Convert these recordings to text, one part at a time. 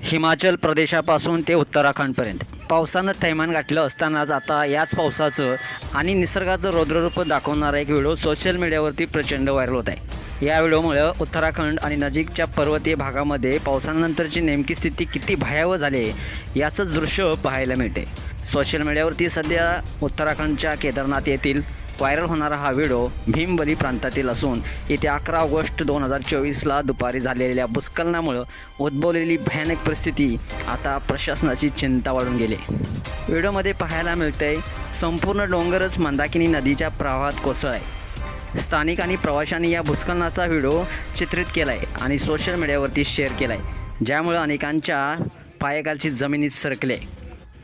हिमाचल प्रदेशापासून ते उत्तराखंडपर्यंत पावसानं थैमान गाठलं असतानाच आता याच पावसाचं आणि निसर्गाचं रौद्ररूप दाखवणारा एक व्हिडिओ सोशल मीडियावरती प्रचंड व्हायरल होत आहे। या व्हिडिओमुळे उत्तराखंड आणि नजीकच्या पर्वतीय भागामध्ये पावसानंतरची नेमकी स्थिती किती भयावह झाली आहे याचंच दृश्य पाहायला मिळते। सोशल मीडियावरती सध्या उत्तराखंडच्या केदारनाथ येथील व्हायरल होणारा हा व्हिडिओ भीमबली प्रांतातील असून येत्या 11 ऑगस्ट 2024ला दुपारी झालेल्या भूस्खलनामुळे उद्भवलेली भयानक परिस्थिती आता प्रशासनाची चिंता वाढून गेली। व्हिडिओमध्ये पाहायला मिळतंय संपूर्ण डोंगरच मंदाकिनी नदीच्या प्रवाहात कोसळला आहे। स्थानिक आणि प्रवाशांनी या भूस्खलनाचा व्हिडिओ चित्रित केला आहे आणि सोशल मीडियावरती शेअर केला आहे, ज्यामुळे अनेकांच्या पायाखालची जमिनीत सरकले।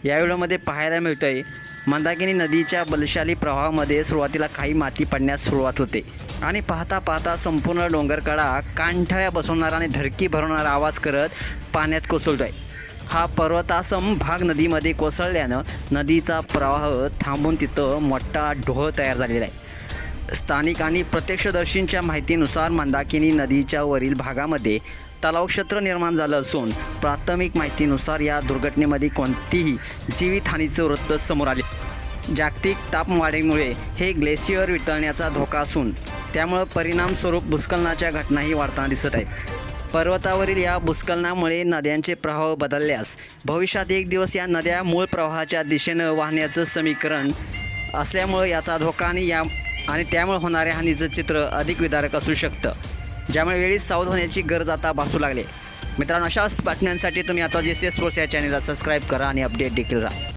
या व्हिडिओमध्ये पाहायला मिळतंय मंदाकिनी नदीच्या बलशाली प्रवाहामध्ये सुरुवातीला काही माती पडण्यास सुरुवात होते आणि पाहता पाहता संपूर्ण डोंगरकडा कानठळ्या बसवणारा आणि धडकी भरवणारा आवाज करत पाण्यात कोसळतोय। हा पर्वतासम भाग नदीमध्ये कोसळल्यानं नदीचा प्रवाह थांबून तिथं मोठा ढोळ तयार झालेला आहे। स्थानिक आणि प्रत्यक्षदर्शींच्या माहितीनुसार मंदाकिनी नदीच्या वरील भागामध्ये तलावक्षेत्र निर्माण झालं असून प्राथमिक माहितीनुसार या दुर्घटनेमध्ये कोणतीही जीवितहानीचं वृत्त समोर आले। जागतिक तापमानामुळे हे ग्लेशियर वितळण्याचा धोका असून त्यामुळे परिणामस्वरूप भूस्खलनाच्या घटनाही वाढताना दिसत आहेत। पर्वतावरील या भूस्खलनामुळे नद्यांचे प्रवाह बदलल्यास भविष्यात एक दिवस या नद्या मूळ प्रवाहाच्या दिशेनं वाहण्याचं समीकरण असल्यामुळे याचा धोका आणि त्यामुळे होणाऱ्या हानीचं चित्र अधिक विदारक असू शकतं, ज्यामुळे वेळीच सावध होण्याची गरज आता भासू लागली। मित्रांनो, अशाच बातम्यांसाठी तुम्ही आता GCS स्पोर्ट्स या चॅनलला सबस्क्राईब करा आणि अपडेट देखील राहा।